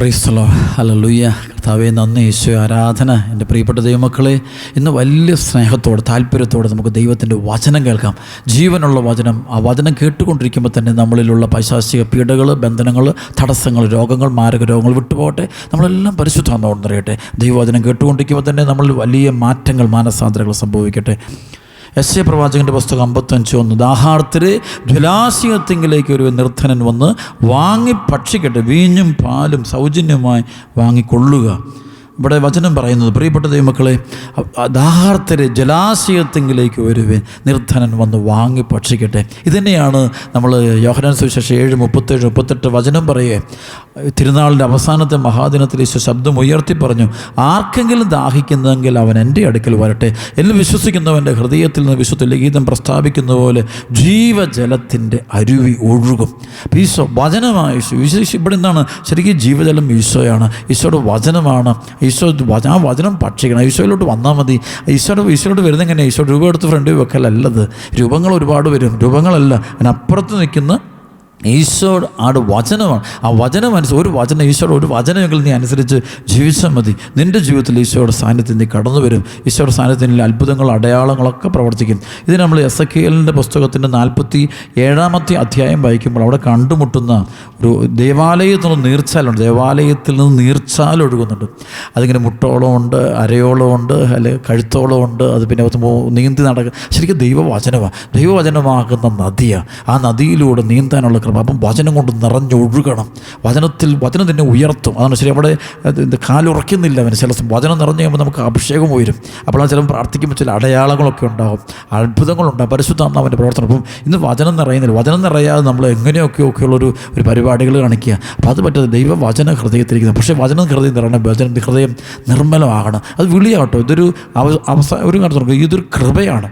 Praise the Lord. Hallelujah. കർത്താവേ നന്ദി. യേശുവേ ആരാധന. എൻ്റെ പ്രിയപ്പെട്ട ദൈവമക്കളെ, ഇന്ന് വലിയ സ്നേഹത്തോടെ താല്പര്യത്തോടെ നമുക്ക് ദൈവത്തിൻ്റെ വചനം കേൾക്കാം. ജീവനുള്ള വചനം. ആ വചനം കേട്ടുകൊണ്ടിരിക്കുമ്പോൾ തന്നെ നമ്മളിലുള്ള പൈശാചിക പീഡകൾ, ബന്ധനങ്ങൾ, തടസ്സങ്ങൾ, രോഗങ്ങൾ, മാരക രോഗങ്ങൾ വിട്ടുപോകട്ടെ. നമ്മളെല്ലാം പരിശുദ്ധാത്മാവോട് നിറയട്ടെ. ദൈവവചനം കേട്ടുകൊണ്ടിരിക്കുമ്പോൾ തന്നെ നമ്മളിൽ വലിയ മാറ്റങ്ങൾ, മാനസാന്തരങ്ങൾ സംഭവിക്കട്ടെ. യെശയ്യാ പ്രവാചകൻ്റെ പുസ്തകം 55:1. ദാഹാർത്തരെ ജലാശയത്തിങ്കിലേക്ക് ഒരു നിർധനൻ വന്ന് വാങ്ങി ഭക്ഷിക്കട്ടെ, വീഞ്ഞും പാലും സൗജന്യമായി വാങ്ങിക്കൊള്ളുക. ഇവിടെ വചനം പറയുന്നത്, പ്രിയപ്പെട്ട ദൈവമക്കളെ, ദാഹാർത്തരെ ജലാശയത്തിങ്കിലേക്ക് വരുവേ നിർധനൻ വന്ന് വാങ്ങി ഭക്ഷിക്കട്ടെ. ഇതുതന്നെയാണ് നമ്മൾ യോഹന്നാൻ സുവിശേഷം 7:37-38 വചനം പറയേ. തിരുനാളിൻ്റെ അവസാനത്തെ മഹാദിനത്തിൽ ഈശോ ശബ്ദം ഉയർത്തി പറഞ്ഞു, ആർക്കെങ്കിലും ദാഹിക്കുന്നെങ്കിൽ അവൻ എൻ്റെ അടുക്കൽ വരട്ടെ. എല്ലാം വിശ്വസിക്കുന്നവൻ്റെ ഹൃദയത്തിൽ നിന്ന് വിശുദ്ധ ലിഖിതം പ്രസ്താവിക്കുന്ന പോലെ ജീവജലത്തിൻ്റെ അരുവി ഒഴുകും. ഈശോ വചനമാണ്. ഈശോ ഇവിടെ നിന്നാണ് ശരിക്കും ജീവജലം. ഈശോയാണ്, ഈശോയുടെ വചനമാണ്. ഈശോ ആ വചനം ഭക്ഷിക്കണം. ഈശോയിലോട്ട് വന്നാൽ മതി. ഈശോയോട് വരുന്നത് എങ്ങനെയാണ്? ഈശോ രൂപം എടുത്ത് ഫ്രണ്ടിൽ വെക്കലല്ലത്. രൂപങ്ങൾ ഒരുപാട് വരും. രൂപങ്ങളല്ല, അതിനപ്പുറത്ത് നിൽക്കുന്ന ഈശോയുടെ ആട് വചനമാണ്. ആ വചനം ഒരു വചനം, ഈശോയുടെ ഒരു വചനമെങ്കിൽ നീ അനുസരിച്ച് ജീവിച്ചാൽ മതി. നിൻ്റെ ജീവിതത്തിൽ ഈശോയുടെ സാന്നിധ്യം നീ കടന്നു വരും. ഈശോയുടെ സാന്നിധ്യത്തിൽ അത്ഭുതങ്ങൾ, അടയാളങ്ങളൊക്കെ പ്രവർത്തിക്കും. ഇത് നമ്മൾ എസെക്കിയേലിൻ്റെ പുസ്തകത്തിൻ്റെ 47-ാമത്തെ അധ്യായം വായിക്കുമ്പോൾ അവിടെ കണ്ടുമുട്ടുന്ന ഒരു ദേവാലയത്തിൽ നിന്ന് നീർച്ചാലുണ്ട്. ദേവാലയത്തിൽ നിന്ന് നീർച്ചാൽ ഒഴുകുന്നുണ്ട്. അതിങ്ങനെ മുട്ടോളമുണ്ട്, അരയോളമുണ്ട്, അല്ലെ കഴുത്തോളമുണ്ട്. അത് പിന്നെ നീന്തി നടക്കുക. ശരിക്കും ദൈവവചനമാണ്. ദൈവവചനമാകുന്ന നദിയാണ്. ആ നദിയിലൂടെ നീന്താനുള്ള അപ്പം വചനം കൊണ്ട് നിറഞ്ഞൊഴുകണം. വചനം തന്നെ ഉയർത്തും. അതാണ് ശരി. അവിടെ കാലുറയ്ക്കുന്നില്ല അവന്. ചില വചനം നിറഞ്ഞു കഴിയുമ്പോൾ നമുക്ക് അഭിഷേകം ഉയരും. അപ്പോൾ ആ ചിലപ്പോൾ പ്രാർത്ഥിക്കുമ്പോൾ ചില അടയാളങ്ങളൊക്കെ ഉണ്ടാകും, അത്ഭുതങ്ങളുണ്ടാകും, പരിശുദ്ധാത്മാവിൻ്റെ പ്രവർത്തനം. അപ്പം ഇന്ന് വചനം നിറയുന്നില്ല. വചനം നിറയാതെ നമ്മൾ എങ്ങനെയൊക്കെയുള്ളൊരു പരിപാടികൾ കാണിക്കുക. അപ്പോൾ അത് പറ്റാതെ ദൈവവചന ഹൃദയത്തിരിക്കുന്നത്. പക്ഷേ വചനം ഹൃദയം നിറയണം. ഹൃദയം നിർമ്മലമാകണം. അത് വിളിയാട്ടോ. ഇതൊരു ഒരു കാര്യം, ഇതൊരു കൃപയാണ്.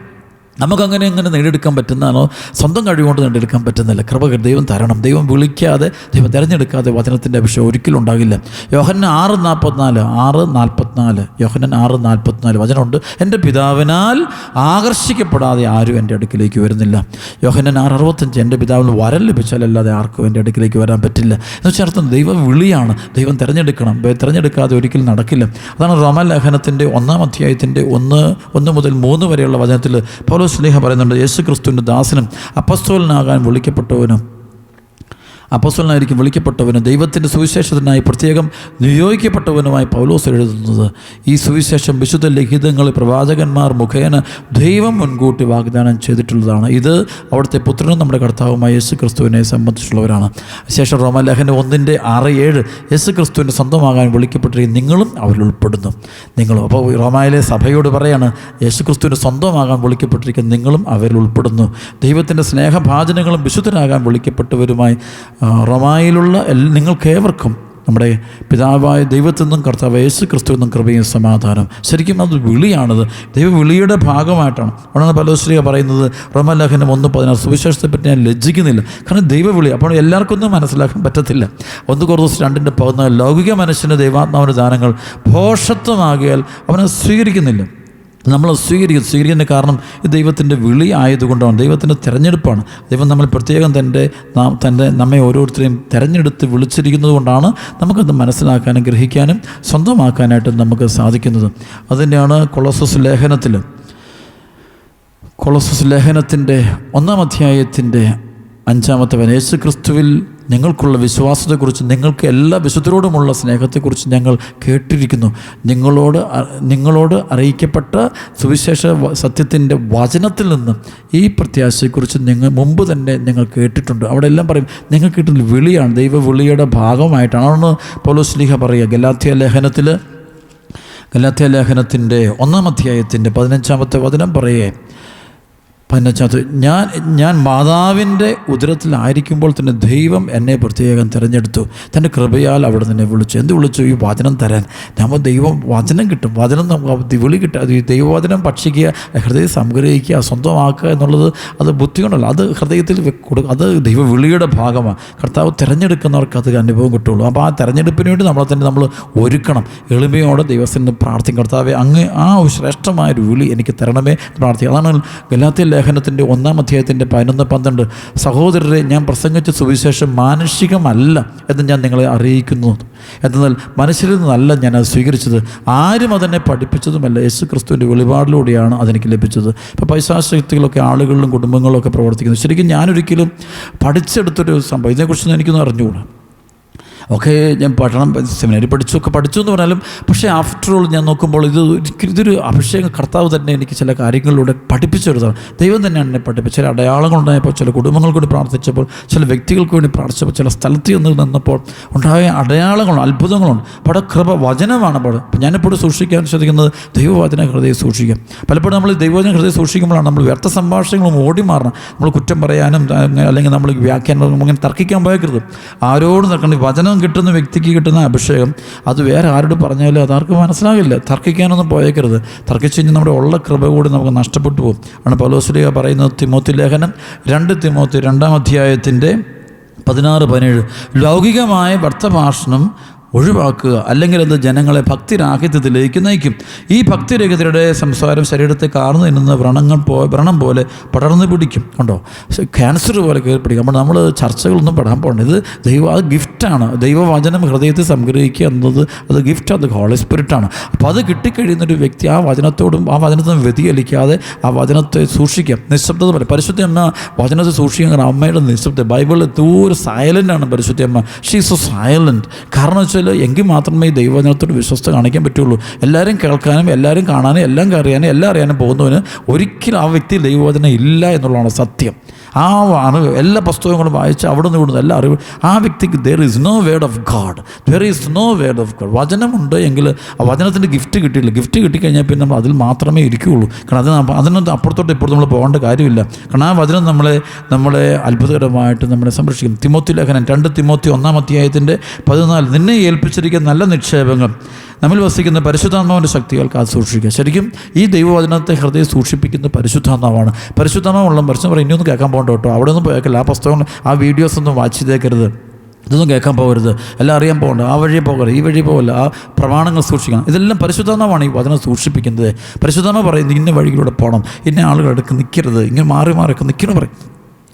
നമുക്കങ്ങനെ നേടിയെടുക്കാൻ പറ്റുന്നതാണോ? സ്വന്തം കഴിവുകൊണ്ട് നേടിയെടുക്കാൻ പറ്റുന്നില്ല. കൃപ ദൈവം തരണം. ദൈവം വിളിക്കാതെ, ദൈവം തിരഞ്ഞെടുക്കാതെ വചനത്തിൻ്റെ അഭിഷേകം ഒരിക്കലും ഉണ്ടാകില്ല. യോഹന്നാൻ 6:44 യോഹന്നാൻ 6:44 വചനമുണ്ട്, എൻ്റെ പിതാവിനാൽ ആകർഷിക്കപ്പെടാതെ ആരും എൻ്റെ അടുക്കിലേക്ക് വരുന്നില്ല. യോഹന്നാൻ 6:65 എൻ്റെ പിതാവിന് വരം ലഭിച്ചാലല്ലാതെ ആർക്കും എൻ്റെ അടുക്കിലേക്ക് വരാൻ പറ്റില്ല. എന്ന് വെച്ചാൽ അർത്ഥം ദൈവം വിളിയാണ്. ദൈവം തിരഞ്ഞെടുക്കണം. തിരഞ്ഞെടുക്കാതെ ഒരിക്കലും നടക്കില്ല. അതാണ് റോമാലേഖനത്തിൻ്റെ 1-ാം അധ്യായത്തിൻ്റെ 1-3 വരെയുള്ള വചനത്തിൽ പൗലോസ് ശ്ലീഹ പറയുന്നുണ്ട്, യേശു ക്രിസ്തുവിൻ്റെ ദാസനും അപ്പസ്തോലനാകാൻ അപ്പസ്തോലനായിരിക്കും വിളിക്കപ്പെട്ടവനും ദൈവത്തിൻ്റെ സുവിശേഷത്തിനായി പ്രത്യേകം നിയോഗിക്കപ്പെട്ടവനുമായി പൗലോസ് എഴുതുന്നത്, ഈ സുവിശേഷം വിശുദ്ധ ലിഖിതങ്ങളിൽ പ്രവാചകന്മാർ മുഖേന ദൈവം മുൻകൂട്ടി വാഗ്ദാനം ചെയ്തിട്ടുള്ളതാണ്. ഇത് അവിടുത്തെ പുത്രനും നമ്മുടെ കർത്താവുമായ യേശു ക്രിസ്തുവിനെ സംബന്ധിച്ചുള്ളവരാണ്. ശേഷം റോമാലേഖനം 1:6-7 യേശു ക്രിസ്തുവിൻ്റെ സ്വന്തമാകാൻ വിളിക്കപ്പെട്ടിരിക്കും നിങ്ങളും അവരിൽ ഉൾപ്പെടുന്നു. നിങ്ങളും. അപ്പോൾ റോമായിലെ സഭയോട് പറയാണ്, യേശു ക്രിസ്തുവിൻ്റെ സ്വന്തമാകാൻ വിളിക്കപ്പെട്ടിരിക്കുന്ന നിങ്ങളും അവരിൽ ഉൾപ്പെടുന്നു. ദൈവത്തിൻ്റെ സ്നേഹഭാജനങ്ങളും വിശുദ്ധരാകാൻ വിളിക്കപ്പെട്ടവരുമായി റോമായിലുള്ള നിങ്ങൾക്കേവർക്കും നമ്മുടെ പിതാവായ ദൈവത്തിൽ നിന്നും കർത്താവ് യേശു ക്രിസ്തുവിൽ നിന്നും കൃപയും സമാധാനം. ശരിക്കും അത് വിളിയാണത്. ദൈവവിളിയുടെ ഭാഗമായിട്ടാണ്. അവിടെയാണ് പൗലോസ് പറയുന്നത് റോമാലേഖനം 1:16 സുവിശേഷത്തെപ്പറ്റി ഞാൻ ലജ്ജിക്കുന്നില്ല. കാരണം ദൈവവിളി. അപ്പോൾ എല്ലാവർക്കും ഒന്നും മനസ്സിലാക്കാൻ പറ്റത്തില്ല. 1 കൊറിന്തോസ് 2:14 ലൗകിക മനുഷ്യൻ്റെ ദൈവാത്മാവിൻ്റെ ദാനങ്ങൾ ഭോഷത്വമാകിയാൽ അവനെ സ്വീകരിക്കുന്നില്ല. നമ്മൾ സ്വീകരിക്കുന്ന കാരണം ഇത് ദൈവത്തിൻ്റെ വിളി ആയതുകൊണ്ടാണ്. ദൈവത്തിൻ്റെ തിരഞ്ഞെടുപ്പാണ്. ദൈവം നമ്മൾ പ്രത്യേകം നമ്മെ ഓരോരുത്തരെയും തിരഞ്ഞെടുത്ത് വിളിച്ചിരിക്കുന്നത് കൊണ്ടാണ് നമുക്കത് മനസ്സിലാക്കാനും ഗ്രഹിക്കാനും സ്വന്തമാക്കാനായിട്ടും നമുക്ക് സാധിക്കുന്നത്. അതുതന്നെയാണ് കൊളോസസ് ലേഖനത്തിൻ്റെ 1-ാം അധ്യായത്തിൻ്റെ 5-ാമത്തെ വചനം, യേശു ക്രിസ്തുവിൽ നിങ്ങൾക്കുള്ള വിശ്വാസത്തെക്കുറിച്ച്, നിങ്ങൾക്ക് എല്ലാ വിശുദ്ധരോടുമുള്ള സ്നേഹത്തെക്കുറിച്ച് ഞങ്ങൾ കേട്ടിരിക്കുന്നു. നിങ്ങളോട് അറിയിക്കപ്പെട്ട സുവിശേഷ സത്യത്തിൻ്റെ വചനത്തിൽ നിന്നും ഈ പ്രത്യാശയെക്കുറിച്ച് മുമ്പ് തന്നെ നിങ്ങൾ കേട്ടിട്ടുണ്ട്. അവിടെ എല്ലാം പറയും നിങ്ങൾ കേട്ടിട്ടുള്ള വിളിയാണ്. ദൈവവിളിയുടെ ഭാഗമായിട്ടാണ് പൗലോസ് ശ്ലീഹ പറയുക. ഗലാത്യ ലേഖനത്തിൻ്റെ 1-ാം അധ്യായത്തിൻ്റെ 15-ാമത്തെ വചനം പറയേ, 15 ഞാൻ മാതാവിൻ്റെ ഉദരത്തിലായിരിക്കുമ്പോൾ തന്നെ ദൈവം എന്നെ പ്രത്യേകം തിരഞ്ഞെടുത്തു. തൻ്റെ കൃപയാൽ അവിടെ നിന്നെ വിളിച്ചു. എന്ത് വിളിച്ചു? ഈ വചനം തരാൻ. നമ്മൾ ദൈവം വചനം കിട്ടും. വചനം നമുക്ക് വിളി കിട്ടുക. അത് ദൈവവചനം ഭക്ഷിക്കുക, ഹൃദയം സംഗ്രഹിക്കുക, സ്വന്തമാക്കുക എന്നുള്ളത് അത് ബുദ്ധി കൊണ്ടല്ല, അത് ഹൃദയത്തിൽ കൊടുക്കുക. അത് ദൈവവിളിയുടെ ഭാഗമാണ്. കർത്താവ് തിരഞ്ഞെടുക്കുന്നവർക്ക് അത് അനുഭവം കിട്ടുള്ളൂ. അപ്പോൾ ആ തിരഞ്ഞെടുപ്പിന് വേണ്ടി നമ്മൾ ഒരുക്കണം. എളിമയോടെ ദൈവത്തിന് പ്രാർത്ഥിക്കും. കർത്താവെ, അങ്ങ് ആ ഒരു ശ്രേഷ്ഠമായൊരു വിളി എനിക്ക് തരണമേ പ്രാർത്ഥിക്കുക. അതാണ് ഗലാത്യ ലേഖനത്തിൻ്റെ 1-ാം അധ്യായത്തിൻ്റെ 11-12 സഹോദരരെ, ഞാൻ പ്രസംഗിച്ച സുവിശേഷം മാനുഷികമല്ല എന്ന് ഞാൻ നിങ്ങളെ അറിയിക്കുന്നു. എന്നാൽ മനുഷ്യരിൽ നിന്നല്ല ഞാൻ അത് സ്വീകരിച്ചത്, ആരും അതെന്നെ പഠിപ്പിച്ചതുമല്ല, യേശു ക്രിസ്തുവിൻ്റെ വെളിപാടിലൂടെയാണ് അതെനിക്ക് ലഭിച്ചത്. ഇപ്പോൾ പൈശാചശക്തികളൊക്കെ ആളുകളിലും കുടുംബങ്ങളിലൊക്കെ പ്രവർത്തിക്കുന്നു. ശരിക്കും ഞാനൊരിക്കലും പഠിച്ചെടുത്തൊരു സംഭവം, ഇതിനെക്കുറിച്ചൊന്നും എനിക്കൊന്നും അറിഞ്ഞുകൂടാ. ഓക്കെ, ഞാൻ സെമിനാരി പഠിച്ചു എന്ന് പറഞ്ഞാലും, പക്ഷേ ആഫ്റ്റർ ഓൾ ഞാൻ നോക്കുമ്പോൾ ഇതൊരു അഭിഷേകം കർത്താവ് തന്നെ എനിക്ക് ചില കാര്യങ്ങളിലൂടെ പഠിപ്പിച്ചെടുത്താണ്. ദൈവം തന്നെയാണ് എന്നെ പഠിപ്പിച്ചത്. ചില അടയാളങ്ങളുണ്ടായപ്പോൾ, ചില കുടുംബങ്ങൾക്ക് വേണ്ടി പ്രാർത്ഥിച്ചപ്പോൾ, ചില വ്യക്തികൾക്ക് വേണ്ടി പ്രാർത്ഥിച്ചപ്പോൾ, ചില സ്ഥലത്ത് നിന്നപ്പോൾ ഉണ്ടായ അടയാളങ്ങളുണ്ട്, അത്ഭുതങ്ങളുണ്ട്. അപ്പോൾ അവിടെ കൃപ വചനമാണ്. അപ്പോൾ ഞാനിപ്പോഴും സൂക്ഷിക്കാൻ ശ്രദ്ധിക്കുന്നത് ദൈവവചന ഹൃദയം സൂക്ഷിക്കാം. പലപ്പോഴും നമ്മൾ ദൈവവചന ഹൃദയം സൂക്ഷിക്കുമ്പോഴാണ് നമ്മൾ വ്യർത്ഥ സംഭാഷണങ്ങളും ഓടി മാറണം. നമ്മൾ കുറ്റം പറയാനും അല്ലെങ്കിൽ നമ്മൾ വ്യാഖ്യാനം അങ്ങനെ തർക്കിക്കാൻ പോയക്കരുത്. ആരോടും തർക്കണം. വചനം കിട്ടുന്ന വ്യക്തിക്ക് കിട്ടുന്ന അഭിഷേകം അത് വേറെ ആരോട് പറഞ്ഞാലും അതാർക്കും മനസ്സിലാകില്ല. തർക്കിക്കാനൊന്നും പോയേക്കരുത്. തർക്കിച്ച് കഴിഞ്ഞാൽ നമ്മുടെ ഉള്ള കൃപ കൂടി നമുക്ക് നഷ്ടപ്പെട്ടു പോകും. ആണ് പൗലോസ് പറയുന്നത് തിമോത്തി ലേഖനം 2 തിമോത്തി 2-ാം അധ്യായത്തിൻ്റെ 16-17 ലൗകികമായ വ്യർത്ഥഭാഷണം ഒഴിവാക്കുക, അല്ലെങ്കിൽ അത് ജനങ്ങളെ ഭക്തിരാഹിത്യത്തിലേക്ക് നയിക്കും. ഈ ഭക്തിരഹിതരുടെ സംസാരം ശരീരത്തെ കാർന്നു തിന്നുന്ന വ്രണം പോലെ പടർന്നു പിടിക്കും. കണ്ടോ, ക്യാൻസർ പോലെ കയറി പിടിക്കും. അപ്പോൾ നമ്മൾ ചർച്ചകളൊന്നും പെടാൻ പോകണ്ട. ഇത് അത് ഗിഫ്റ്റാണ്. ദൈവവചനം ഹൃദയത്തിൽ സംഗ്രഹിക്കുക എന്നത് അത് ഗിഫ്റ്റ്, അത് ഹോളി സ്പിരിറ്റാണ്. അപ്പോൾ അത് കിട്ടിക്കഴിയുന്നൊരു വ്യക്തി ആ വചനത്തോടും ആ വചനത്തിനും വ്യതിചലിക്കാതെ ആ വചനത്തെ സൂക്ഷിക്കാം. നിശബ്ദത പോലെ പരിശുദ്ധ അമ്മ വചനത്തെ സൂക്ഷിക്കാൻ. കാരണം അമ്മയുടെ നിശബ്ദത, ബൈബിളിൽ ദൂരെ സൈലൻ്റാണ് പരിശുദ്ധ അമ്മ. She is so silent. കാരണം വെച്ചാൽ എങ്കിൽ മാത്രമേ ഈ ദൈവവചനത്തോട് വിശ്വസ്ത കാണിക്കാൻ പറ്റുള്ളൂ. എല്ലാവരും കേൾക്കാനും എല്ലാവരും കാണാനും എല്ലാം അറിയാനും എല്ലാം അറിയാനും പോകുന്നവന് ഒരിക്കലും ആ വ്യക്തി ദൈവവചനം ഇല്ല എന്നുള്ളതാണ് സത്യം. ആ അറിവ് എല്ലാ പുസ്തകങ്ങളും വായിച്ച് അവിടെ നിന്ന് വിടുന്ന എല്ലാ അറിവ് ആ വ്യക്തിക്ക് there is no word of God, there is no word of God. വചനമുണ്ട് എങ്കിൽ ആ വചനത്തിൻ്റെ ഗിഫ്റ്റ് കിട്ടിയില്ല. ഗിഫ്റ്റ് കിട്ടിക്കഴിഞ്ഞാൽ പിന്നെ നമ്മൾ അതിൽ മാത്രമേ ഇരിക്കുകയുള്ളൂ. കാരണം അതിനൊന്നും അപ്പുറത്തോട്ട് ഇപ്പുറത്ത് നമ്മൾ പോകേണ്ട കാര്യമില്ല. കാരണം ആ വചനം നമ്മളെ അത്ഭുതകരമായിട്ട് നമ്മളെ സംരക്ഷിക്കും. തിമോത്തി ലേഖനം 2 തിമോത്തി 1-ാം അധ്യായത്തിൻ്റെ 14 നിന്നെ ഏൽപ്പിച്ചിരിക്കുന്ന നല്ല നിക്ഷേപങ്ങൾ നമ്മിൽ വസിക്കുന്ന പരിശുദ്ധാത്മാവിൻ്റെ ശക്തികൾക്ക് അത് സൂക്ഷിക്കുക. ശരിക്കും ഈ ദൈവവചനത്തെ ഹൃദയം സൂക്ഷിപ്പിക്കുന്ന പരിശുദ്ധാത്മാവാണ്. പരിശുദ്ധാത്മാവുള്ള പരിശുദ്ധം പറയും ഇനിയൊന്നും കേൾക്കാൻ പോകണ്ട കേട്ടോ, അവിടെ ഒന്നും പോയേക്കില്ല, ആ പുസ്തകം ആ വീഡിയോസ് ഒന്നും വാച്ച് ചെയ്തേക്കരുത്, ഇതൊന്നും കേൾക്കാൻ പോകരുത്, എല്ലാം അറിയാൻ പോകണ്ട, ആ വഴി പോകരുത്, ഈ വഴി പോകല്ല, ആ പ്രമാണങ്ങൾ സൂക്ഷിക്കണം. ഇതെല്ലാം പരിശുദ്ധാത്മാവാണ് ഈ വചനം സൂക്ഷിപ്പിക്കുന്നത്. പരിശുദ്ധാത്മാ പറയുന്നത് ഇന്ന വഴിയിലൂടെ പോകണം, ഇന്ന ആളുകളെടുക്ക് നിൽക്കരുത്, ഇങ്ങനെ മാറിയൊക്കെ നിൽക്കണം പറയും.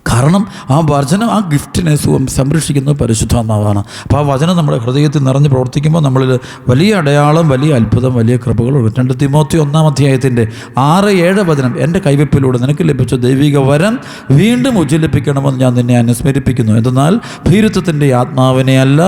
കാരണം ആ വചനം ആ ഗിഫ്റ്റിനെ സംരക്ഷിക്കുന്നത് പരിശുദ്ധാത്മാവാണ്. അപ്പോൾ ആ വചനം നമ്മുടെ ഹൃദയത്തിൽ നിറഞ്ഞ് പ്രവർത്തിക്കുമ്പോൾ നമ്മളിൽ വലിയ അടയാളം, വലിയ അത്ഭുതം, വലിയ കൃപകളുണ്ട്. 2 തിമോത്തി 1-ാം അധ്യായത്തിൻ്റെ 6-7 വചനം എൻ്റെ കൈവെപ്പിലൂടെ നിനക്ക് ലഭിച്ച ദൈവിക വരം വീണ്ടും ഉജ്ജ്വലിപ്പിക്കണമെന്ന് ഞാൻ നിന്നെ അനുസ്മരിപ്പിക്കുന്നു. എന്തെന്നാൽ ഭീരുത്വത്തിൻ്റെ ആത്മാവിനെ അല്ല,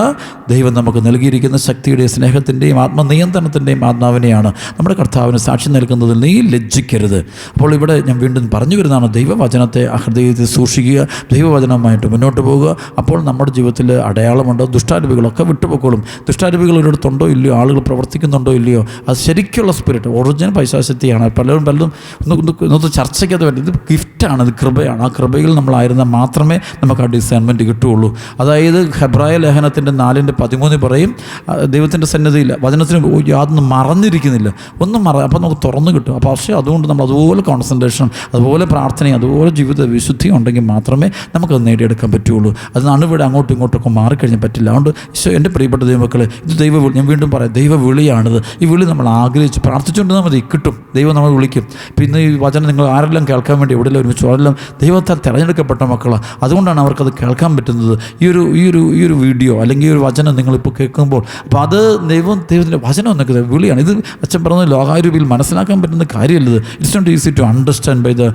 ദൈവം നമുക്ക് നൽകിയിരിക്കുന്ന ശക്തിയുടെയും സ്നേഹത്തിൻ്റെയും ആത്മനിയന്ത്രണത്തിൻ്റെയും ആത്മാവിനെയാണ്. നമ്മുടെ കർത്താവിന് സാക്ഷി നൽകുന്നതിൽ നീ ലജ്ജിക്കരുത്. അപ്പോൾ ഇവിടെ ഞാൻ വീണ്ടും പറഞ്ഞു വരുന്നതാണ്, ദൈവവചനത്തെ ആ ഹൃദയത്തിൽ സൂക്ഷിക്കുക, ദൈവവചനവുമായിട്ട് മുന്നോട്ട് പോകുക. അപ്പോൾ നമ്മുടെ ജീവിതത്തിൽ അടയാളമുണ്ടോ, ദുഷ്ടാരൂപികളൊക്കെ വിട്ടുപോയിക്കോളും. ദുഷ്ടാരൂപികൾ ഒരിടത്തുണ്ടോ ഇല്ലയോ, ആളുകൾ പ്രവർത്തിക്കുന്നുണ്ടോ ഇല്ലയോ, അത് ശരിക്കുള്ള സ്പിരിറ്റ് ഒറിജിനൽ പൈശാചക്തിയാണ്. പലരും ഇന്നത്തെ ചർച്ചയ്ക്കത് വേണ്ടി ഇത് ഗിഫ്റ്റാണ്, ഇത് കൃപയാണ്. ആ കൃപയിൽ നമ്മളായിരുന്നാൽ മാത്രമേ നമുക്ക് ആ ഡിസൈൻമെൻറ്റ് കിട്ടുകയുള്ളൂ. അതായത് ഹെബ്രായ ലേഖനത്തിൻ്റെ 4:13 പറയും, ദൈവത്തിൻ്റെ സന്നിധിയില്ല, വചനത്തിന് യാതൊന്നും മറന്നിരിക്കുന്നില്ല, അപ്പോൾ നമുക്ക് തുറന്നു കിട്ടും. അപ്പോൾ പക്ഷേ അതുകൊണ്ട് നമ്മൾ അതുപോലെ കോൺസെൻട്രേഷൻ, അതുപോലെ പ്രാർത്ഥനയും, അതുപോലെ ജീവിത വിശുദ്ധി ഉണ്ടെങ്കിൽ മാത്രമേ നമുക്കത് നേടിയെടുക്കാൻ പറ്റുള്ളൂ. അത് അണുവിടെ അങ്ങോട്ടും ഇങ്ങോട്ടൊക്കെ മാറിക്കഴിഞ്ഞാൽ പറ്റില്ല. അതുകൊണ്ട് ഈശോ, എൻ്റെ പ്രിയപ്പെട്ട ദൈവമക്കളെ, ഇത് ഞാൻ വീണ്ടും പറയാം, ദൈവവിളിയാണിത്. ഈ വിളി നമ്മൾ ആഗ്രഹിച്ച് പ്രാർത്ഥിച്ചുകൊണ്ടിരുന്നാൽ മതി, കിട്ടും. ദൈവം നമ്മൾ വിളിക്കും. പിന്നെ ഈ വചനം നിങ്ങൾ ആരെല്ലാം കേൾക്കാൻ വേണ്ടി എവിടെയെല്ലാം ഒരുമിച്ച് അവരെല്ലാം ദൈവത്താൽ തിരഞ്ഞെടുക്കപ്പെട്ട മക്കളാണ്. അതുകൊണ്ടാണ് അവർക്കത് കേൾക്കാൻ പറ്റുന്നത്. ഈ ഒരു വീഡിയോ അല്ലെങ്കിൽ ഈ ഒരു വചനം നിങ്ങളിപ്പോൾ കേൾക്കുമ്പോൾ, അപ്പോൾ അത് ദൈവത്തിൻ്റെ വചനം എന്നൊക്കെ വിളിയാണ്. ഇത് അച്ഛൻ പറഞ്ഞ ലോകാരൂപിയിൽ മനസ്സിലാക്കാൻ പറ്റുന്ന കാര്യമല്ലത്. It's not easy to understand by the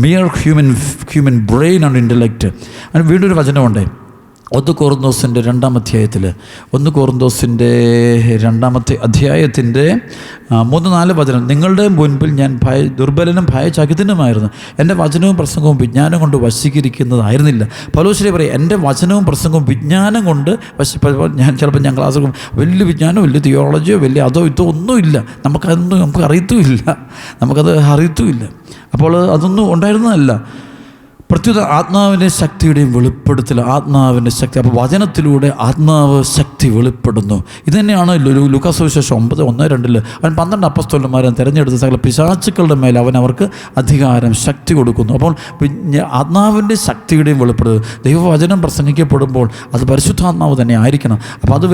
mere human brain and intellect. അതിന് വീണ്ടും ഒരു വചനമുണ്ട്, 1 കൊറിന്തോസിൻ്റെ 2-ാം അധ്യായത്തിൽ, 1 കൊറിന്തോസിൻ്റെ 2-ാമത്തെ അധ്യായത്തിൻ്റെ 3-4 വചനം, നിങ്ങളുടെ മുൻപിൽ ഞാൻ ദുർബലനും ഭയചകിതനുമായിരുന്നു, എൻ്റെ വചനവും പ്രസംഗവും വിജ്ഞാനം കൊണ്ട് വശീകരിക്കുന്നതായിരുന്നില്ല. പൗലോസ് പറയും, എൻ്റെ വചനവും പ്രസംഗവും വിജ്ഞാനം കൊണ്ട് ചിലപ്പോൾ ഞാൻ ക്ലാസ് വലിയ വിജ്ഞാനമോ വലിയ തിയോളജിയോ വലിയ അതോ ഇതോ ഒന്നുമില്ല, നമുക്ക് അറിയത്തുമില്ല. അപ്പോൾ അതൊന്നും ഉണ്ടായിരുന്നതല്ല. പ്രത്യുത ആത്മാവിൻ്റെ ശക്തിയുടെയും വെളിപ്പെടുത്തൽ, ആത്മാവിൻ്റെ ശക്തി. അപ്പോൾ വചനത്തിലൂടെ ആത്മാവ് ശക്തി വെളിപ്പെടുന്നു. ഇത് തന്നെയാണ് ലൂക്കാ സുവിശേഷം 9:1-2 അവൻ 12 അപ്പസ്തോലന്മാരെ തിരഞ്ഞെടുത്ത സകല പിശാചുക്കളുടെ മേൽ അവൻ അവർക്ക് അധികാരം, ശക്തി കൊടുക്കുന്നു. അപ്പോൾ ആത്മാവിൻ്റെ ശക്തിയുടെയും വെളിപ്പെടുത്തൽ, ദൈവവചനം പ്രസംഗിക്കപ്പെടുമ്പോൾ അത് പരിശുദ്ധാത്മാവ് തന്നെ ആയിരിക്കണം. അപ്പോൾ അത്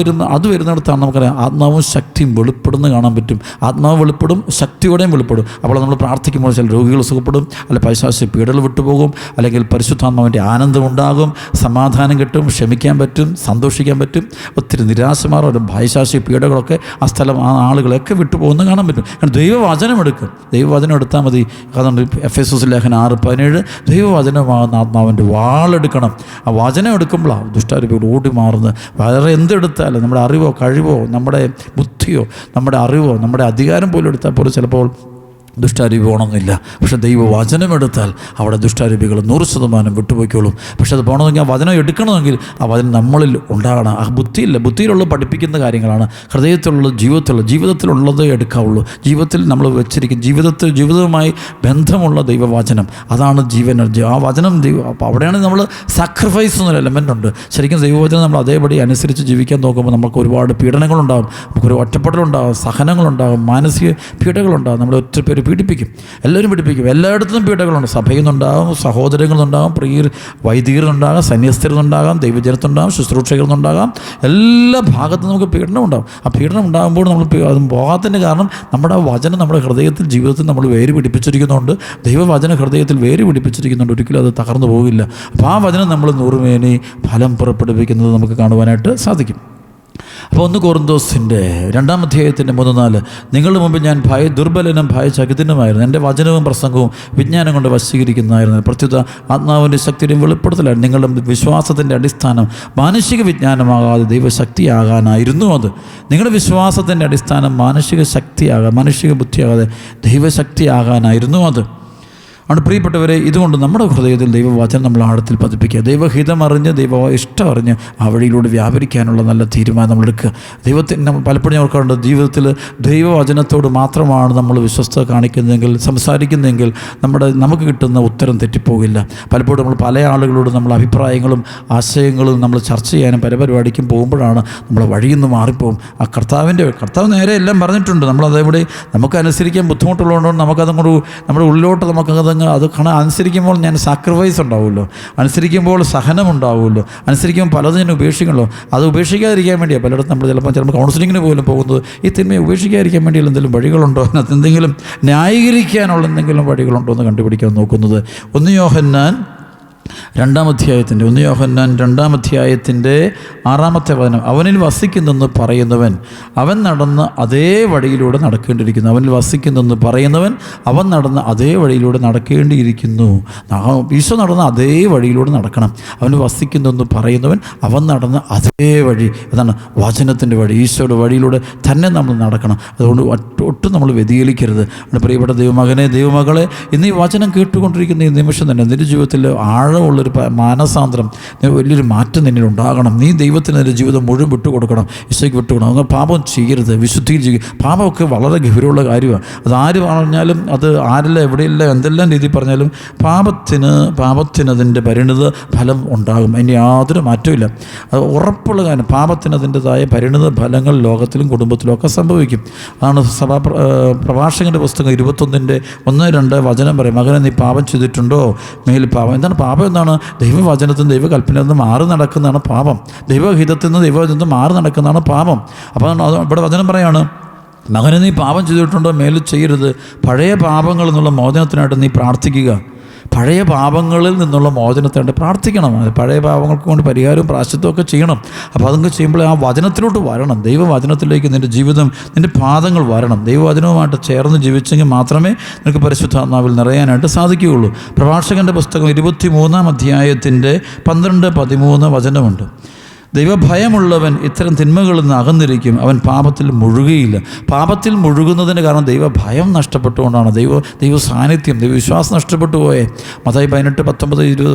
വരുന്നിടത്താണ് നമുക്കറിയാം ആത്മാവും ശക്തിയും വെളിപ്പെടുന്നത് കാണാൻ പറ്റും. ആത്മാവ് വെളിപ്പെടും, ശക്തിയോടെയും വെളിപ്പെടും. അപ്പോൾ നമ്മൾ പ്രാർത്ഥിക്കുമ്പോൾ ചില രോഗികൾ സുഖപ്പെടും, അല്ലെ പൈശാചിക പീഡകൾ വിട്ടുപോകും, അല്ലെങ്കിൽ പരിശുദ്ധാത്മാവിൻ്റെ ആനന്ദം ഉണ്ടാകും, സമാധാനം കിട്ടും, ക്ഷമിക്കാൻ പറ്റും, സന്തോഷിക്കാൻ പറ്റും. ഒത്തിരി നിരാശമാരും പൈശാചിക പീഡകളൊക്കെ ആ സ്ഥലം, ആ ആളുകളൊക്കെ വിട്ടുപോകുന്നത് കാണാൻ പറ്റും. കാരണം ദൈവവചനം എടുക്കും. ദൈവവചനം എടുത്താൽ മതി. അതുകൊണ്ട് എഫെസോസ് ലേഖനം 6:17 ദൈവവചനമാകുന്ന ആത്മാവിൻ്റെ വാളെടുക്കണം. ആ വചനം എടുക്കുമ്പോഴാണ് ദുഷ്ടാരൂപികൾ ഓടി മാറുന്നത്. വേറെ എന്തെടുത്താലും നമ്മുടെ അറിവോ കഴിവോ നമ്മുടെ ബുദ്ധിയോ നമ്മുടെ അറിവോ നമ്മുടെ അധികാരം പോലും എടുത്താൽ പോലും ചിലപ്പോൾ ദുഷ്ടാരൂപി പോകണമെന്നില്ല. പക്ഷേ ദൈവവചനം എടുത്താൽ അവിടെ ദുഷ്ടാരൂപികൾ 100% വിട്ടുപോയിക്കോളും. പക്ഷെ അത് പോകണമെങ്കിൽ ആ വചനം എടുക്കണമെങ്കിൽ ആ വചനം നമ്മളിൽ ഉണ്ടാകണം. ആ ബുദ്ധിയിലുള്ള പഠിപ്പിക്കുന്ന കാര്യങ്ങളാണ്. ഹൃദയത്തിലുള്ള ജീവിതത്തിലുള്ളത് എടുക്കാവുള്ളൂ. ജീവിതത്തിൽ നമ്മൾ വെച്ചിരിക്കും ജീവിതവുമായി ബന്ധമുള്ള ദൈവവചനം, അതാണ് ജീവൻ. ആ വചനം അപ്പോൾ അവിടെയാണ് നമ്മൾ സാക്രിഫൈസ് എന്നൊരു എലമെൻ്റ് ഉണ്ട്. ശരിക്കും ദൈവവചനം നമ്മൾ അതേപടി അനുസരിച്ച് ജീവിക്കാൻ നോക്കുമ്പോൾ നമുക്ക് ഒരുപാട് പീഡനങ്ങളുണ്ടാകും, നമുക്കൊരു ഒറ്റപ്പെടലുണ്ടാകും, സഹനങ്ങളുണ്ടാകും, മാനസിക പീഡകളുണ്ടാകും. നമ്മൾ ഒറ്റ പേര് പീഡിപ്പിക്കും, എല്ലാവരും പീഡിപ്പിക്കും. എല്ലായിടത്തും പീഡകളുണ്ട്. സഭയിൽ നിന്നുണ്ടാകും, സഹോദരങ്ങളുണ്ടാകും, വൈദികരുണ്ടാകാം, സന്യസ്തരുന്നുണ്ടാകാം, ദൈവജനത്തുണ്ടാകും, ശുശ്രൂഷകരുന്നുണ്ടാകാം. എല്ലാ ഭാഗത്തും നമുക്ക് പീഡനം ഉണ്ടാകും. ആ പീഡനം ഉണ്ടാകുമ്പോൾ നമ്മൾ അത് പോകാത്തതിൻ്റെ കാരണം നമ്മുടെ വചനം നമ്മുടെ ഹൃദയത്തിൽ, ജീവിതത്തിൽ നമ്മൾ വേര് പിടിപ്പിച്ചിരിക്കുന്നുണ്ട്. ദൈവവചന ഹൃദയത്തിൽ വേര് പിടിപ്പിച്ചിരിക്കുന്നുണ്ട്. ഒരിക്കലും അത് തകർന്നു പോകില്ല. അപ്പോൾ ആ വചനം നമ്മൾ 100 മേനി ഫലം പുറപ്പെടുവിക്കുന്നത് നമുക്ക് കാണുവാനായിട്ട് സാധിക്കും. അപ്പോൾ 1 കൊറിന്തോസിൻ്റെ 2-ാം അധ്യായത്തിൻ്റെ 3-4 നിങ്ങളുടെ മുമ്പ് ഞാൻ ദുർബലനും ഭയചകിതനുമായിരുന്നു. എൻ്റെ വചനവും പ്രസംഗവും വിജ്ഞാനം കൊണ്ട് വശീകരിക്കുന്നതായിരുന്നു. പ്രത്യുത ആത്മാവിൻ്റെ ശക്തിയുടെയും വെളിപ്പെടുത്തലാണ്. നിങ്ങളുടെ വിശ്വാസത്തിൻ്റെ അടിസ്ഥാനം മാനുഷിക വിജ്ഞാനമാകാതെ ദൈവശക്തിയാകാനായിരുന്നു. അത് നിങ്ങളുടെ വിശ്വാസത്തിൻ്റെ അടിസ്ഥാനം മാനുഷിക ബുദ്ധിയാകാതെ ദൈവശക്തിയാകാനായിരുന്നു. ആണ് പ്രിയപ്പെട്ടവരെ, ഇതുകൊണ്ട് നമ്മുടെ ഹൃദയത്തിൽ ദൈവവചനം നമ്മൾ ആഴത്തിൽ പതിപ്പിക്കുക. ദൈവഹിതമറിഞ്ഞ് ഇഷ്ടമറിഞ്ഞ് ആ വഴിയിലൂടെ വ്യാപരിക്കാനുള്ള നല്ല തീരുമാനം നമ്മളെടുക്കുക. ദൈവത്തിന് പലപ്പോഴും ഓർക്കാറുണ്ട്, ജീവിതത്തിൽ ദൈവവചനത്തോട് മാത്രമാണ് നമ്മൾ വിശ്വസ്തത കാണിക്കുന്നതെങ്കിൽ, സംസാരിക്കുന്നതെങ്കിൽ നമുക്ക് കിട്ടുന്ന ഉത്തരം തെറ്റിപ്പോകില്ല. പലപ്പോഴും നമ്മൾ പല ആളുകളോട് നമ്മൾ അഭിപ്രായങ്ങളും ആശയങ്ങളും നമ്മൾ ചർച്ച ചെയ്യാനും പരിപാടിക്കും പോകുമ്പോഴാണ് നമ്മളെ വഴിയിൽ നിന്ന് മാറിപ്പോകും. ആ കർത്താവ് നേരെ എല്ലാം പറഞ്ഞിട്ടുണ്ട്. നമ്മളതേവിടെ നമുക്ക് അനുസരിക്കാൻ ബുദ്ധിമുട്ടുള്ളതുകൊണ്ട് നമുക്കതങ്ങോട്ട് നമ്മുടെ ഉള്ളിലോട്ട് നമുക്കത് അനുസരിക്കുമ്പോൾ ഞാൻ സാക്രിഫൈസ് ഉണ്ടാവുമല്ലോ, അനുസരിക്കുമ്പോൾ സഹനം ഉണ്ടാവുമല്ലോ, അനുസരിക്കുമ്പോൾ പലതും ഞാൻ ഉപേക്ഷിക്കണല്ലോ. അത് ഉപേക്ഷിക്കാതിരിക്കാൻ വേണ്ടിയാണ് പലയിടത്തും നമ്മൾ ചിലപ്പോൾ കൗൺസിലിങ്ങിന് പോലും പോകുന്നത്. ഈ തിന്മയെ ഉപേക്ഷിക്കാതിരിക്കാൻ വേണ്ടിയുള്ള എന്തെങ്കിലും വഴികളുണ്ടോ, അതിനകത്ത് എന്തെങ്കിലും ന്യായീകരിക്കാനുള്ള എന്തെങ്കിലും വഴികളുണ്ടോ എന്ന് കണ്ടുപിടിക്കാൻ നോക്കുന്നത്. 1 യോഹന്നാൻ 2-ാം അധ്യായത്തിൻ്റെ 6-ാമത്തെ വചനം, അവനിൽ വസിക്കുന്നെന്ന് പറയുന്നവൻ അവൻ നടന്ന അതേ വഴിയിലൂടെ നടക്കേണ്ടിയിരിക്കുന്നു. അവനിൽ വസിക്കുന്നെന്ന് പറയുന്നവൻ അവൻ നടന്ന അതേ വഴിയിലൂടെ നടക്കേണ്ടിയിരിക്കുന്നു. ഈശോ നടന്ന അതേ വഴിയിലൂടെ നടക്കണം. അവന് വസിക്കുന്നെന്ന് പറയുന്നവൻ അവൻ നടന്ന അതേ വഴി, അതാണ് വചനത്തിൻ്റെ വഴി. ഈശോയുടെ വഴിയിലൂടെ തന്നെ നമ്മൾ നടക്കണം. അതുകൊണ്ട് ഒട്ടും നമ്മൾ വ്യതിചലിക്കരുത്. പ്രിയപ്പെട്ട ദൈവമകനെ, ദൈവമകളെ, ഇന്ന് ഈ വചനം കേട്ടുകൊണ്ടിരിക്കുന്ന ഈ നിമിഷം തന്നെ നിന്റെ ജീവിതത്തിൽ ഉള്ളൊരു മാനസാന്തരം, വലിയൊരു മാറ്റം നിന്നിൽ ഉണ്ടാകണം. നീ ദൈവത്തിന് നിന്റെ ജീവിതം മുഴുവൻ വിട്ടുകൊടുക്കണം, ഈശോയ്ക്ക് വിട്ടുകൊടുക്കണം. അങ്ങനെ പാപം ചെയ്യരുത്, വിശുദ്ധിയിൽ ചെയ്യുക. പാപമൊക്കെ വളരെ ഗൗരവമുള്ള കാര്യമാണ്. അത് ആര് പറഞ്ഞാലും, അത് ആരെല്ലാം എവിടെയില്ല എന്തെല്ലാം രീതി പറഞ്ഞാലും പാപത്തിന് അതിൻ്റെ പരിണിത ഫലം ഉണ്ടാകും. അതിന് യാതൊരു മാറ്റമില്ല. അത് ഉറപ്പുള്ള കാര്യം. പാപത്തിന് അതിൻ്റെതായ പരിണിത ഫലങ്ങൾ ലോകത്തിലും കുടുംബത്തിലും ഒക്കെ സംഭവിക്കും. അതാണ് പ്രഭാഷകൻ്റെ പുസ്തകം 21:1-2 വചനം പറയും, മകനെ നീ പാപം ചെയ്തിട്ടുണ്ടോ? മേൽ പാപം. എന്താണ് പാപം? എന്താണ്? ദൈവവചനത്തിൽ നിന്ന് ദൈവകൽപ്പനയിൽ നിന്ന് മാറി നടക്കുന്നതാണ് പാപം. ദൈവഹിതത്തിൽ നിന്ന് ദൈവവചനത്തിൽ മാറി നടക്കുന്നതാണ് പാപം. അപ്പോൾ ഇവിടെ വചനം പറയാണ്, മകനെ നീ പാപം ചെയ്തിട്ടുണ്ടോ? മേലിൽ ചെയ്യരുത്. പഴയ പാപങ്ങളിൽ നിന്നുള്ള മോചനത്തിനായിട്ട് നീ പ്രാർത്ഥിക്കുക. പഴയ പാപങ്ങളിൽ നിന്നുള്ള മോചനത്തിനായിട്ട് പ്രാർത്ഥിക്കണം. പഴയ പാപങ്ങൾക്ക് കൊണ്ട് പരിഹാരവും പ്രായശ്ചിത്തവും ഒക്കെ ചെയ്യണം. അപ്പോൾ അതൊക്കെ ചെയ്യുമ്പോൾ ആ വചനത്തിലോട്ട് വരണം. ദൈവവചനത്തിലേക്ക് നിൻ്റെ ജീവിതം, നിൻ്റെ പാദങ്ങൾ വരണം. ദൈവവചനവുമായിട്ട് ചേർന്ന് ജീവിച്ചെങ്കിൽ മാത്രമേ നിനക്ക് പരിശുദ്ധാത്മാവിൽ നിറയാനായിട്ട് സാധിക്കുകയുള്ളൂ. പ്രഭാഷകൻ്റെ പുസ്തകം 23-ാം അധ്യായത്തിൻ്റെ 12-13 വചനമുണ്ട്. ദൈവഭയമുള്ളവൻ ഇത്തരം തിന്മകളിൽ നിന്ന് അകന്നിരിക്കും, അവൻ പാപത്തിൽ മുഴുകയില്ല. പാപത്തിൽ മുഴുകുന്നതിന് കാരണം ദൈവഭയം നഷ്ടപ്പെട്ടുകൊണ്ടാണ്. ദൈവ സാന്നിധ്യം, ദൈവവിശ്വാസം നഷ്ടപ്പെട്ടു പോയേ. മത്തായി 18:19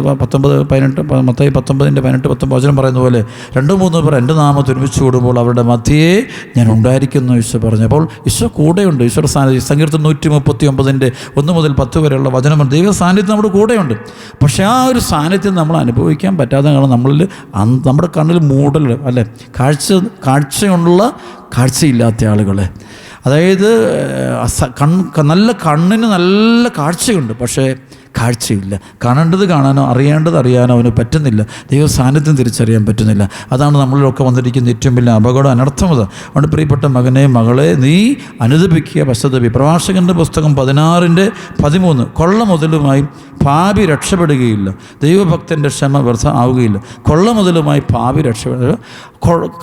മത്തായി 19:18-19 വചനം പറയുന്ന പോലെ 2-3 പേർ എൻ്റെ നാമത്തിൽ ഒരുമിച്ച് കൂടുമ്പോൾ അവരുടെ മധ്യേ ഞാൻ ഉണ്ടായിരിക്കുന്നു ഈശോ പറഞ്ഞു. അപ്പോൾ ഈശോ കൂടെയുണ്ട്. ഈശോയുടെ സാന്നിധ്യം സങ്കീർത്തനം 139:1-10 വരെയുള്ള വചനമാണ്. ദൈവ സാന്നിധ്യം നമ്മുടെ കൂടെയുണ്ട്. പക്ഷേ ആ ഒരു സാന്നിധ്യം നമ്മൾ അനുഭവിക്കാൻ പറ്റാതെ കാരണം നമ്മുടെ കണ്ണിൽ മൂടൽ അല്ലേ, കാഴ്ചയുള്ള കാഴ്ചയില്ലാത്ത ആളുകളെ, അതായത് നല്ല കണ്ണിന് നല്ല കാഴ്ചയുണ്ട്, പക്ഷേ കാഴ്ചയില്ല. കാണേണ്ടത് കാണാനോ അറിയേണ്ടത് അറിയാനോ അവന് പറ്റുന്നില്ല. ദൈവ സാന്നിധ്യം തിരിച്ചറിയാൻ പറ്റുന്നില്ല. അതാണ് നമ്മളിലൊക്കെ വന്നിരിക്കുന്ന ഏറ്റവും വലിയ അപകടം, അനർത്ഥമത. അതുകൊണ്ട് പ്രിയപ്പെട്ട മകനെ, മകളെ, നീ അനുദപിക്കുക, പശ്ചാത്തപി. പ്രഭാഷകൻ്റെ പുസ്തകം 16:13 കൊള്ള മുതലുമായി പാപി രക്ഷപ്പെടുകയില്ല, ദൈവഭക്തൻ്റെ ക്ഷമ വ്യർത്ഥ ആവുകയില്ല. കൊള്ള മുതലുമായി പാപി രക്ഷപ്പെടുക.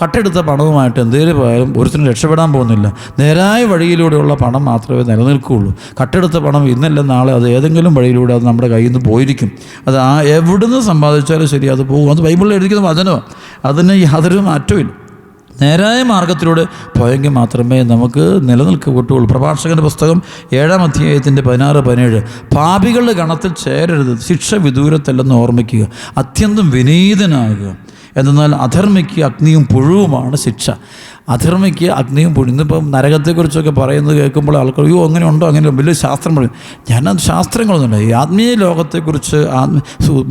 കട്ടെടുത്ത പണവുമായിട്ട് എന്തേലും പോയാലും ഒരുത്തിനും രക്ഷപ്പെടാൻ പോകുന്നില്ല. നേരായ വഴിയിലൂടെയുള്ള പണം മാത്രമേ നിലനിൽക്കുകയുള്ളൂ. കട്ടെടുത്ത പണം ഇന്നല്ല നാളെ അത് ഏതെങ്കിലും വഴിയിലൂടെ അത് നമ്മുടെ കയ്യിൽ നിന്ന് പോയിരിക്കും. അത് എവിടുന്ന് സമ്പാദിച്ചാലും ശരി അത് പോകും. അത് ബൈബിളിൽ എഴുതിക്കുന്ന വചനമാണ്. അതിന് യാതൊരു മാറ്റവും. നേരായ മാർഗത്തിലൂടെ പോയെങ്കിൽ മാത്രമേ നമുക്ക് നിലനിൽക്കുകയുള്ളൂ. പ്രഭാഷകൻ്റെ പുസ്തകം 7:16-17 പാപികളുടെ ഗണത്തിൽ ചേരരുത്, ശിക്ഷ വിദൂരത്തല്ലെന്ന് ഓർമ്മിക്കുക, അത്യന്തം വിനീതനാകുക. എന്നാൽ അധർമ്മിക്ക് അഗ്നിയും പുഴുവുമാണ് ശിക്ഷ. അധർമ്മയ്ക്ക് അഗ്നിയും പുഴു. ഇന്നിപ്പം നരകത്തെക്കുറിച്ചൊക്കെ പറയുന്നത് കേൾക്കുമ്പോൾ ആൾക്കാർ അയ്യോ അങ്ങനെ ഉണ്ടോ, അങ്ങനെ വലിയ ശാസ്ത്രം പറയും. ഞാനത് ശാസ്ത്രങ്ങളൊന്നുമില്ല. ഈ ആത്മീയ ലോകത്തെക്കുറിച്ച്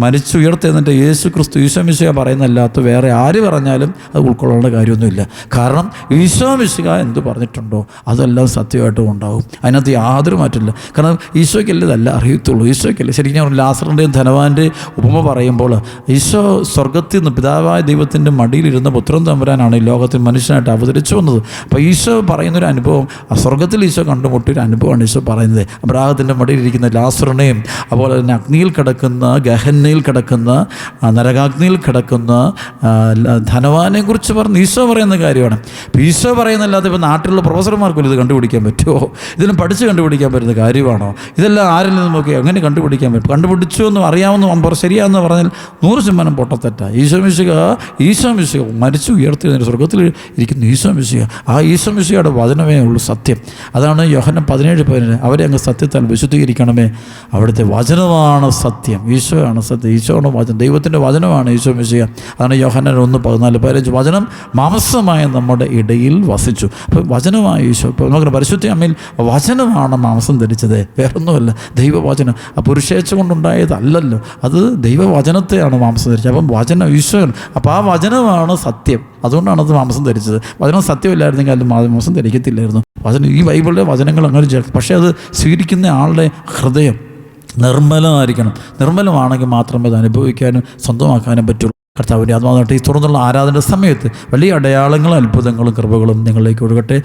മരിച്ചുയർത്തെന്നിട്ട് യേശു ക്രിസ്തു ഈശോ മിശിഹ പറയുന്നല്ലാത്ത വേറെ ആര് പറഞ്ഞാലും അത് ഉൾക്കൊള്ളേണ്ട കാര്യമൊന്നുമില്ല. കാരണം ഈശോ മിശിഹ എന്ത് പറഞ്ഞിട്ടുണ്ടോ അതെല്ലാം സത്യമായിട്ടും ഉണ്ടാവും. അതിനകത്ത് യാതൊരു മാറ്റമില്ല. കാരണം ഈശോയ്ക്കല്ലേ ഇതല്ല അറിയത്തുള്ളൂ. ഈശോയ്ക്കല്ലേ ശരിക്കും ഞാൻ ലാസറിൻ്റെയും ധനവാൻ്റെ ഉപമ പറയുമ്പോൾ ഈശോ സ്വർഗത്തിൽ നിന്ന് പിതാവായ ദൈവത്തിൻ്റെ മടിയിലിരുന്ന പുത്രൻ തമ്പുരാനാണ് ഈ ലോകത്തിൽ മനുഷ്യനായിട്ട് അവതരിച്ചു വന്നത്. അപ്പോൾ ഈശോ പറയുന്നൊരു അനുഭവം, ആ സ്വർഗത്തിൽ ഈശോ കണ്ടുമുട്ടിയൊരു അനുഭവമാണ് ഈശോ പറയുന്നത്. അബ്രാഹത്തിൻ്റെ മടിയിലിരിക്കുന്ന ലാസറിനെയും അതുപോലെ തന്നെ അഗ്നിയിൽ കിടക്കുന്ന, ഗഹന്നയിൽ കിടക്കുന്ന, നരകാഗ്നിയിൽ കിടക്കുന്ന ധനവാനെ കുറിച്ച് പറഞ്ഞ് ഈശോ പറയുന്ന കാര്യമാണ്. ഇപ്പോൾ ഈശോ പറയുന്നല്ലാതെ ഇപ്പോൾ നാട്ടിലുള്ള പ്രൊഫസർമാർക്കൊന്നും ഇത് കണ്ടുപിടിക്കാൻ പറ്റുമോ? ഇതെല്ലാം പഠിച്ച് കണ്ടുപിടിക്കാൻ പറ്റുന്ന കാര്യമാണോ? ഇതെല്ലാം ആരിൽ നിന്നും നോക്കി എങ്ങനെ കണ്ടുപിടിക്കാൻ പറ്റും? കണ്ടുപിടിച്ചു എന്ന് അറിയാവുന്ന ശരിയാണെന്ന് പറഞ്ഞാൽ 100% പൊട്ടത്തെറ്റാണ്. ഈശോ മിശിഹ മരിച്ചു ഉയർത്തി സ്വർഗത്തിൽ ഇരിക്കുന്ന ഈശോ മിശിഹ, ആ ഈശോ മിശിഹയുടെ വചനമേ ഉള്ളൂ സത്യം. അതാണ് യോഹന്നാൻ 17:17 അവരെ അങ്ങ് സത്യത്താൽ വിശുദ്ധീകരിക്കണമേ, അവിടുത്തെ വചനമാണ് സത്യം. ഈശോയാണ് സത്യം, ഈശോയാണ് വചനം, ദൈവത്തിൻ്റെ വചനമാണ് ഈശോ മിശിഹ. അതാണ് യോഹന്നാൻ 1:14-15 വചനം മാംസമായ നമ്മുടെ ഇടയിൽ വസിച്ചു. അപ്പോൾ വചനമായ ഈശോ. ഇപ്പോൾ നമുക്ക് പരിശുദ്ധ അമ്മയിൽ വചനമാണ് മാംസം ധരിച്ചത്, വേറൊന്നുമല്ല. ദൈവവചനം ആ പുരുഷേച്ഛ കൊണ്ടുണ്ടായതല്ലല്ലോ, അത് ദൈവവചനത്തെയാണ് മാംസം ധരിച്ചത്. അപ്പം വചനം ഈശോയാണ്. അപ്പോൾ ആ വചനമാണ് സത്യം, അതുകൊണ്ടാണ് അത് മാംസം ധരിച്ചത്. വചനം സത്യമില്ലായിരുന്നെങ്കിൽ അത് മാംസം ധരിക്കത്തില്ലായിരുന്നു. വചനം, ഈ ബൈബിളിലെ വചനങ്ങൾ അങ്ങനെ ചേർക്കും. പക്ഷേ അത് സ്വീകരിക്കുന്ന ആളുടെ ഹൃദയം നിർമ്മലമായിരിക്കണം. നിർമ്മലമാണെങ്കിൽ മാത്രമേ അത് അനുഭവിക്കാനും സ്വന്തമാക്കാനും പറ്റുള്ളൂ. കർത്താവിൻ്റെ ആത്മാവാകട്ടെ ഈ തുറന്നുള്ള ആരാധന സമയത്ത് വലിയ അടയാളങ്ങളും അത്ഭുതങ്ങളും കൃപകളും നിങ്ങളിലേക്ക് ഒഴുകട്ടെ.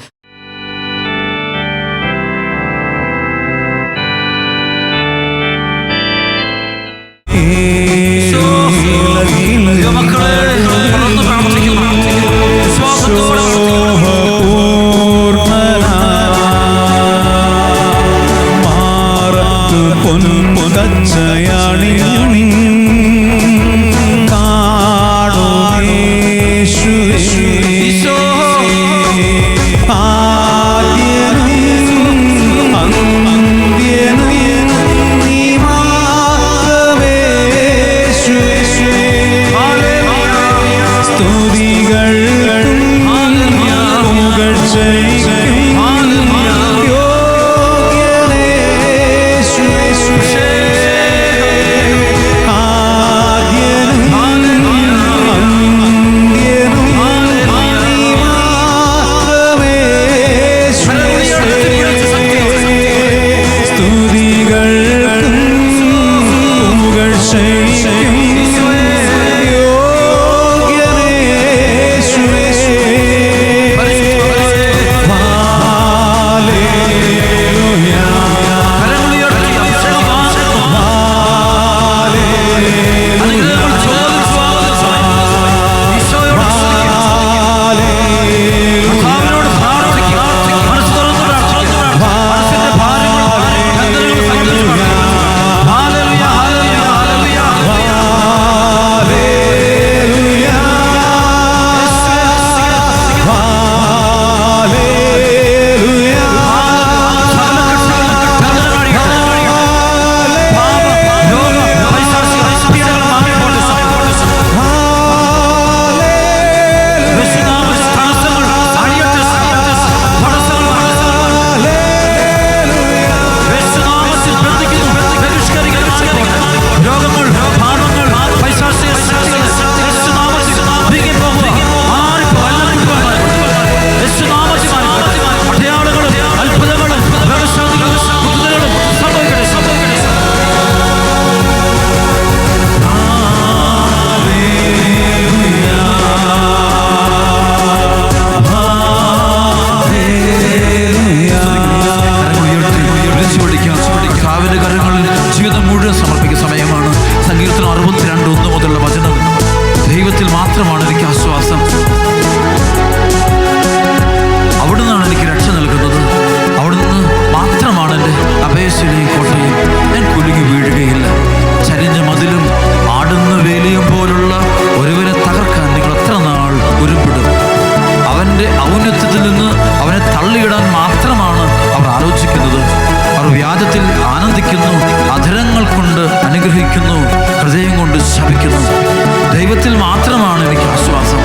വിശ്വസിക്കുന്നു. ദൈവത്തിൽ മാത്രമാണ് എനിക്ക് ആശ്വാസം.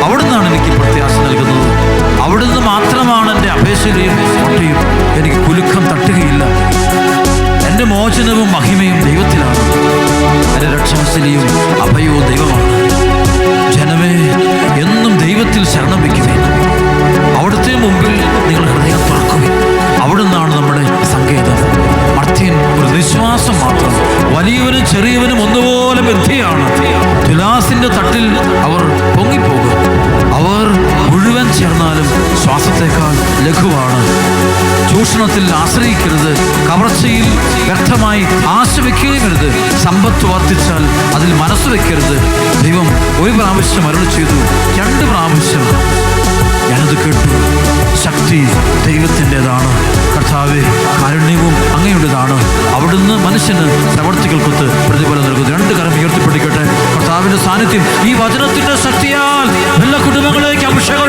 അവിടുന്നാണ് എനിക്ക് പ്രത്യാശ നൽകുന്നത്. അവിടുന്ന് മാത്രമാണ് എൻ്റെ അപേക്ഷയും ഒട്ടയും. എനിക്ക് കുലുക്കം തട്ടുകയില്ല. എൻ്റെ മോചനവും മഹിമയും ദൈവത്തിലാണ്. എൻ്റെ രക്ഷാശലിയും അഭയവും ദൈവമാണ്. ജനമേ, എന്നും ദൈവത്തിൽ ശരണം വയ്ക്കുവിൻ. അവിടുത്തെ മുമ്പിൽ നിങ്ങൾ ഹൃദയം തുറക്കുവിൻ. അവിടുന്നാണ് നമ്മുടെ സങ്കേതം. മർത്യൻ ഒരു നിശ്വാസം മാത്രം, വലിയവനും ചെറിയവനും ഒന്നുപോലെ ബന്ധിയാണ്. തുലാസിന്റെ തട്ടിൽ അവർ പൊങ്ങിപ്പോകും. അവർ മുഴുവൻ ചേർന്നാലും ശ്വാസത്തേക്കാൾ ലഘുവാണ്. ചൂഷണത്തിൽ ആശ്രയിക്കരുത്. കവർച്ചയിൽ വ്യർത്ഥമായി ആശ വയ്ക്കുകയുമരുത്. സമ്പത്ത് വർദ്ധിച്ചാൽ അതിൽ മനസ്സ് വയ്ക്കരുത്. ദൈവം ഒരു പ്രാവശ്യം അരുളി ചെയ്തു, 2 പ്രാവശ്യം ഞാനത് കേട്ടു. ശക്തി ദൈവത്തിൻ്റെതാണ്. കർത്താവേ, കാരുണ്യവും അങ്ങയുടേതാണ്. അവിടുന്ന് മനുഷ്യന് പ്രവർത്തികൾക്കൊത്ത് പ്രതിഫലം നൽകുന്നു. 2 കരം ഉയർത്തിപ്പിടിക്കട്ടെ. കർത്താവിൻ്റെ സാന്നിധ്യം ഈ വചനത്തിൻ്റെ ശക്തിയാൽ എല്ലാ കുടുംബങ്ങളിലേക്ക് അഭിഷേകം